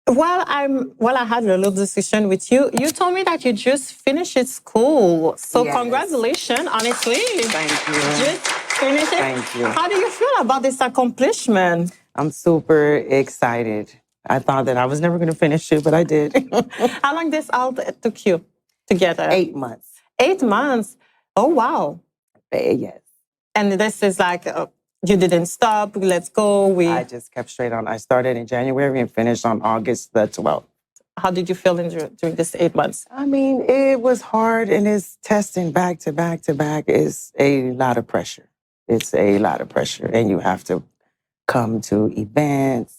I had a little discussion with you. You told me that you just finished school. So Yes. congratulations, honestly. Thank you. Just finished it. Thank you. How do you feel about this accomplishment? I'm super excited. I thought that I was never going to finish it, but I did. How long this all took you to get it? 8 months. 8 months. Oh, wow. Yes. And this is like, you didn't stop. Let's go. I just kept straight on. I started in January and finished on August the 12th. How did you feel during this 8 months? I mean, it was hard, and it's testing back to back to back is a lot of pressure. It's a lot of pressure, and you have to come to events.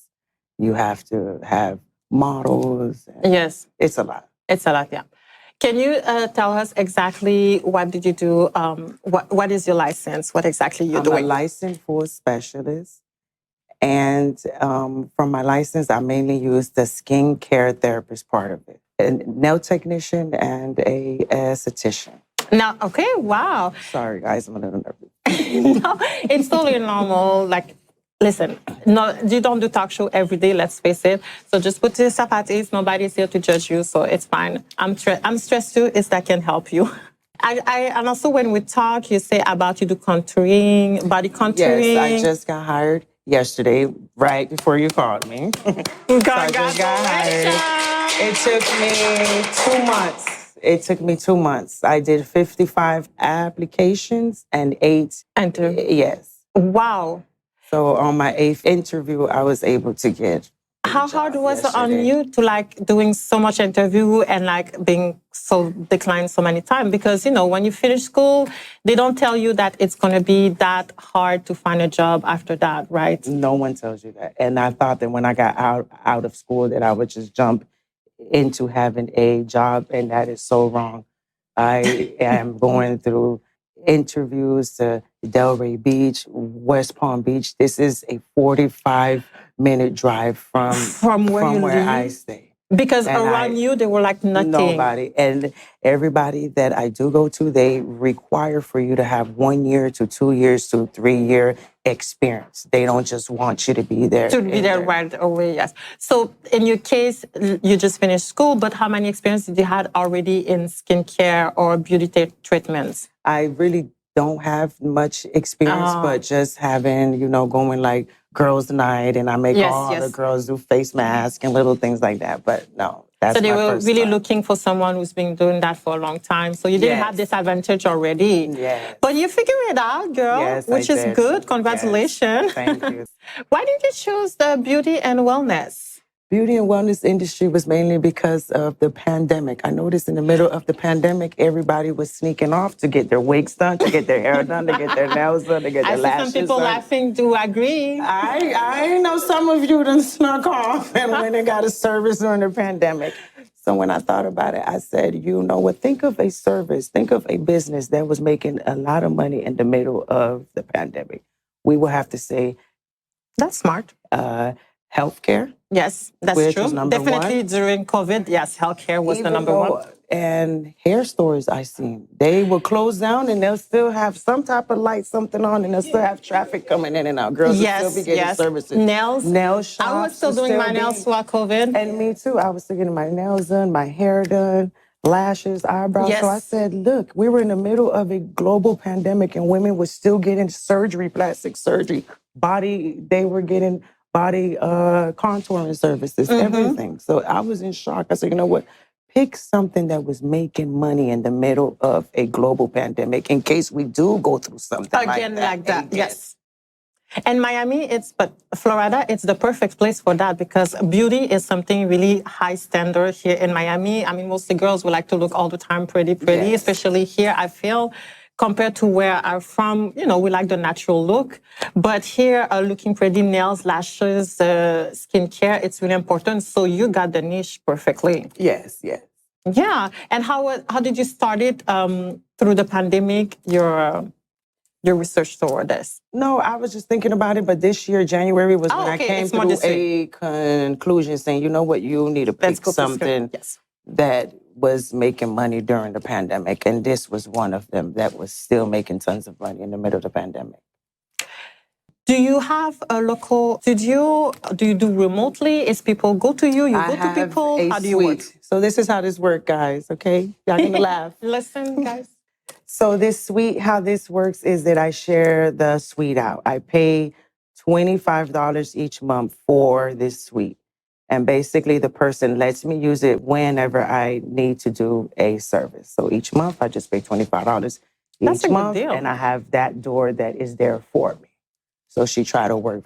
You have to have models. Yes. It's a lot. It's a lot, yeah. Can you tell us exactly what did you do? What is your license? What exactly you're doing? I'm a licensed food specialist. And from my license, I mainly use the skincare therapist part of it. A nail technician and a esthetician. Now, okay, wow. Sorry, guys, I'm a little nervous. No, it's totally normal. Like, listen, no, you don't do talk show every day, let's face it. So just put yourself at ease. Nobody's here to judge you, so it's fine. I'm stressed too, if that can help you. And also when we talk, you say about you do contouring, body contouring. Yes, I just got hired yesterday, right before you called me. So I just got hired. It took me 2 months. It took me 2 months. I did 55 applications and 8 interviews. Yes. Wow. So on my 8th interview, I was able to get. How hard was it on you to like doing so much interview and like being so declined so many times? Because, you know, when you finish school, they don't tell you that it's going to be that hard to find a job after that, right? No one tells you that. And I thought that when I got out of school that I would just jump into having a job, and that is so wrong. I am going through interviews to Delray Beach, West Palm Beach. This is a 45-minute drive from where I stay. Because and around you, they were like nothing. Nobody. And everybody that I do go to, they require for you to have 1 year to 2 years to 3-year experience. They don't just want you to be there. To be there right away, yes. So in your case, you just finished school, but how many experience did you have already in skincare or beauty treatments? I really don't have much experience, but just having, you know, going like girls' night, and I make all the girls do face masks and little things like that. But no, that's so they were really looking for someone who's been doing that for a long time. So you didn't have this advantage already. Yes. But you figured it out, girl, which is good. Congratulations. Yes. Thank you. Why did you choose the beauty and wellness? Beauty and wellness industry was mainly because of the pandemic. I noticed in the middle of the pandemic, everybody was sneaking off to get their wigs done, to get their hair done, to get their nails done, to get their lashes done. I see some people laughing. Do agree. I know some of you done snuck off and went and got a service during the pandemic. So when I thought about it, I said, you know what, think of a service, think of a business that was making a lot of money in the middle of the pandemic. We will have to say... That's smart. Healthcare. Yes, that's which true. Was number Definitely one. During COVID, yes, healthcare was the number one. And hair stores I seen, they will close down and they'll still have some type of light, something on, and they'll still have traffic coming in and out. Girls will still be getting services. Nail shops. I was still doing my nails while COVID. And me too. I was still getting my nails done, my hair done, lashes, eyebrows. So I said, look, we were in the middle of a global pandemic and women were still getting surgery, plastic surgery, they were getting body contouring services, everything. So I was in shock. I said, you know what? Pick something that was making money in the middle of a global pandemic in case we do go through something like that. Yes. And Miami, but Florida, it's the perfect place for that because beauty is something really high standard here in Miami. I mean, mostly girls would like to look all the time pretty, especially here, I feel. Compared to where I'm from, you know, we like the natural look. But here, looking pretty, nails, lashes, skincare, it's really important. So you got the niche perfectly. Yes, yes. Yeah. And how did you start it through the pandemic, your research toward this? No, I was just thinking about it. But this year, January, was when I came to a conclusion saying, you know what, you need to pick something that was making money during the pandemic. And this was one of them that was still making tons of money in the middle of the pandemic. Do you have a local studio? Do you do remotely? Is people go to you? You I go to have people? a How do you work? suite. So this is how this works, guys, okay? Y'all gonna laugh. Listen, guys. So this suite, how this works is that I share the suite out. I pay $25 each month for this suite. And basically the person lets me use it whenever I need to do a service. So each month I just pay $25 That's a each good month. deal. And I have that door that is there for me. So she try to work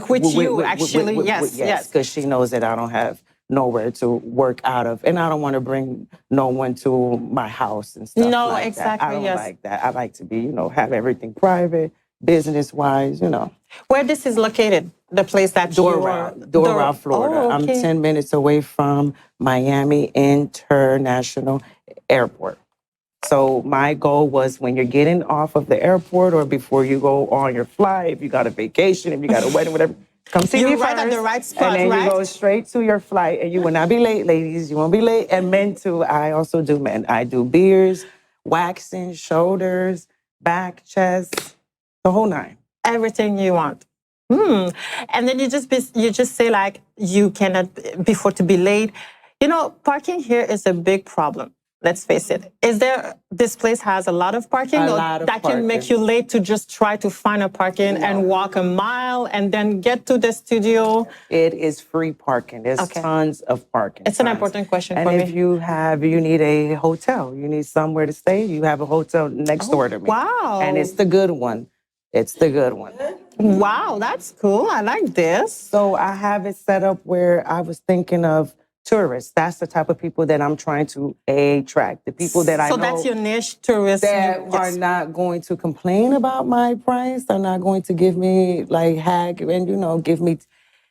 with you, actually. Yes. because she knows that I don't have nowhere to work out of, and I don't want to bring no one to my house and stuff No, like that. I exactly. don't Yes. like that. I like to be, have everything private, business wise. Where this is located, the place that Doral, Florida. Oh, I'm okay. 10 minutes away from Miami International Airport. So my goal was when you're getting off of the airport or before you go on your flight, if you got a vacation, if you got a wedding, whatever, come see me You're first. right at the right spot, and then right? you go straight to your flight and you will not be late, ladies. You won't be late. And men too. I also do men. I do beards, waxing, shoulders, back, chest, the whole nine. Everything you want. And then you just say like you cannot before to be late. Parking here is a big problem. Let's face it. This place has a lot of parking that can make you late to just try to find a parking and walk a mile and then get to the studio? It is free parking. There's tons of parking. It's an important question and for me. if you need a hotel, you need somewhere to stay, you have a hotel next door to me. Wow. And it's the good one. It's the good one. Wow, that's cool. I like this. So I have it set up where I was thinking of tourists. That's the type of people that I'm trying to attract. The people that I know. So that's your niche, tourists. That are not going to complain about my price. They're not going to give me like hag and, give me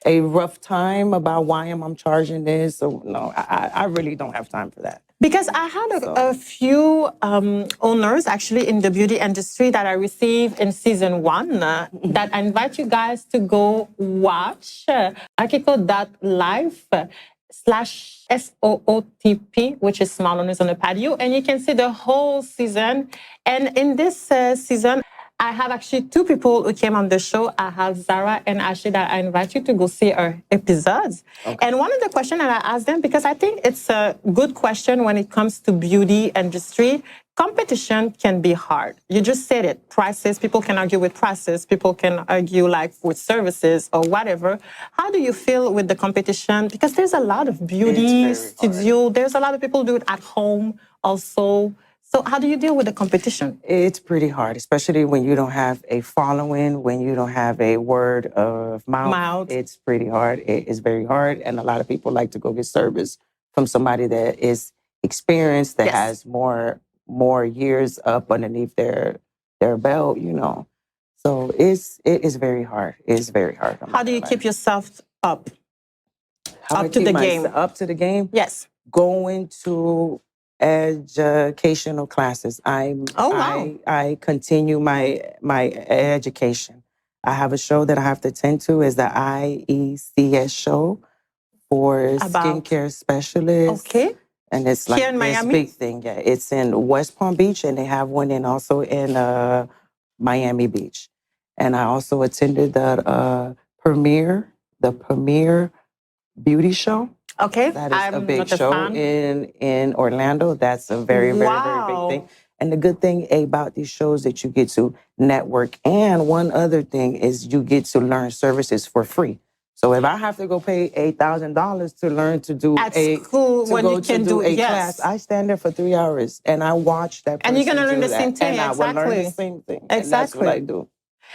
a rough time about why I'm charging this. So no, I really don't have time for that. Because I had a few owners actually in the beauty industry that I received in season 1 that I invite you guys to go watch. Akiko.live/SOOTP, which is Small Owners on the Patio. And you can see the whole season. And in this season, I have actually 2 people who came on the show. I have Zara and Ashley that I invite you to go see our episodes. Okay. And one of the questions that I asked them, because I think it's a good question when it comes to beauty industry, competition can be hard. You just said it. Prices, people can argue with prices. People can argue like with services or whatever. How do you feel with the competition? Because there's a lot of beauty studio. There's a lot of people do it at home also. So how do you deal with the competition? It's pretty hard, especially when you don't have a following, when you don't have a word of mouth. It's pretty hard. It is very hard. And a lot of people like to go get service from somebody that is experienced, that has more years up underneath their belt, So it is very hard. It's very hard. How do you keep yourself up? Up to the game? Up to the game? Yes. Going to educational classes. I continue my education. I have a show that I have to attend to. Is the IECS show for skincare specialists. Okay. And it's like here in this Miami? Big thing. Yeah, it's in West Palm Beach, and they have one also in Miami Beach. And I also attended the premiere beauty show. Okay. That is a big show in Orlando. That's a very, very, very big thing. And the good thing about these shows that you get to network. And one other thing is you get to learn services for free. So if I have to go pay $8,000 to learn to do class, I stand there for 3 hours and I watch that person. And you're gonna learn the same thing. And I will learn the same thing. Exactly. And that's what I do.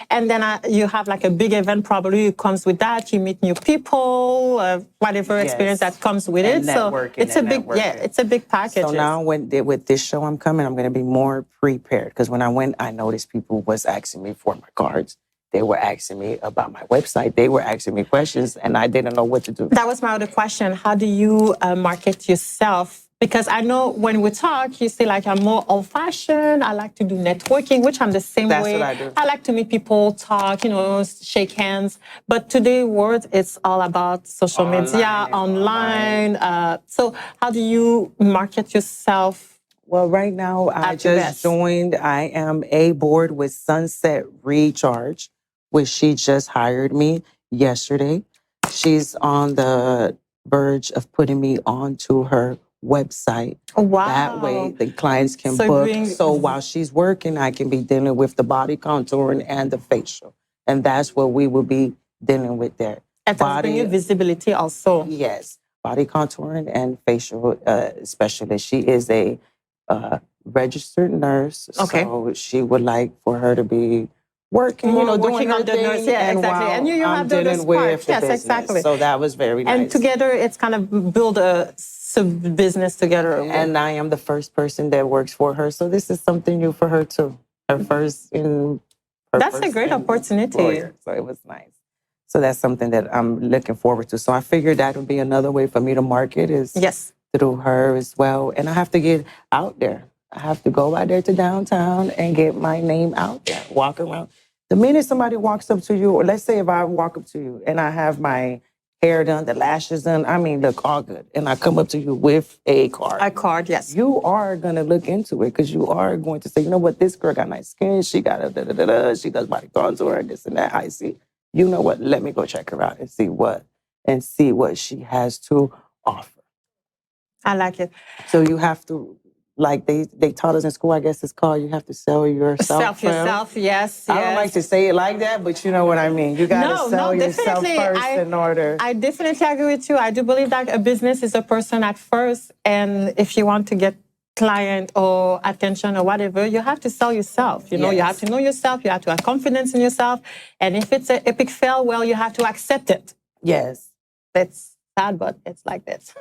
And then you have like a big event probably it comes with that. You meet new people, whatever experience that comes with it. So it's a big, it's a big package. So now with this show I'm coming, I'm going to be more prepared. Because when I went, I noticed people was asking me for my cards. They were asking me about my website. They were asking me questions, and I didn't know what to do. That was my other question. How do you market yourself? Because I know when we talk, you say like I'm more old-fashioned. I like to do networking, which I'm the same way. That's what I do. I like to meet people, talk, shake hands. But today's world, it's all about social media, online. So how do you market yourself? Well, right now, I just joined. I am aboard with Sunset Recharge, which she just hired me yesterday. She's on the verge of putting me onto her website. Wow. That way the clients can So book. bring- So while she's working, I can be dealing with the body contouring and the facial. And that's what we will be dealing with there. It does bring you visibility also. Yes. Body contouring and facial specialist. She is a registered nurse. Okay. So she would like for her to be working, you know, doing working her on the thing, nurse, yeah, and exactly. while And you I'm have the dealing spark, with the yes, business. exactly. So that was very nice. And together, it's kind of build a business together. And I am the first person that works for her, so this is something new for her too. Her first in. That's a great opportunity. Employer. So it was nice. So that's something that I'm looking forward to. So I figured that would be another way for me to market is yes, through her as well. And I have to get out there. I have to go out there to downtown and get my name out there, walk around. The minute somebody walks up to you, or let's say if I walk up to you and I have my hair done, the lashes done, I mean, look all good. And I come up to you with a card. A card, yes. You are going to look into it because you are going to say, you know what, this girl got nice skin. She got a da-da-da-da. She does body contour, this and that. I see. You know what, let me go check her out and see what she has to offer. I like it. So you have to, like they taught us in school, I guess it's called, you have to sell yourself. Yourself, yes. I don't like to say it like that, but you know what I mean. You got to sell yourself first in order. I definitely agree with you. I do believe that a business is a person at first. And if you want to get client or attention or whatever, you have to sell yourself. You know, you have to know yourself. You have to have confidence in yourself. And if it's an epic fail, well, you have to accept it. Yes. That's sad, but it's like this.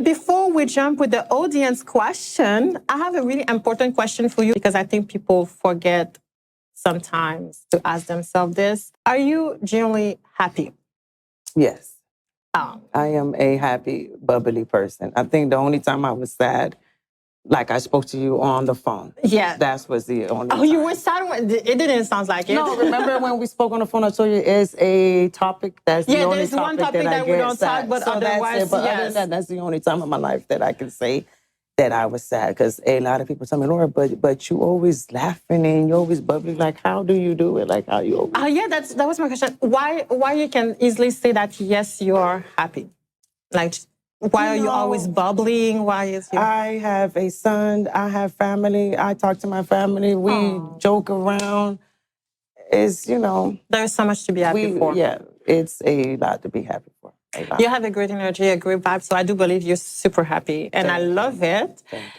Before we jump with the audience question, I have a really important question for you because I think people forget sometimes to ask themselves this. Are you genuinely happy? Yes. I am a happy, bubbly person. I think the only time I was sad, like I spoke to you on the phone. Yeah. That was the only time. You were sad? It didn't sound like it. No, remember when we spoke on the phone, I told you it's a topic that's the only there's one topic that we don't talk, but so otherwise, but other than that, that's the only time in my life that I can say that I was sad. Because a lot of people tell me, Laura, but you always laughing and you always bubbly. Like, how do you do it? Like, how you always... yeah, that was my question. Why you can easily say that, yes, you are happy? Like, why are you always bubbling? Why is you... I have a son. I have family. I talk to my family. We joke around. It's, you know... There's so much to be happy for. Yeah, it's a lot to be happy for. You have a great energy, a great vibe. So I do believe you're super happy. And I love it. Thank you.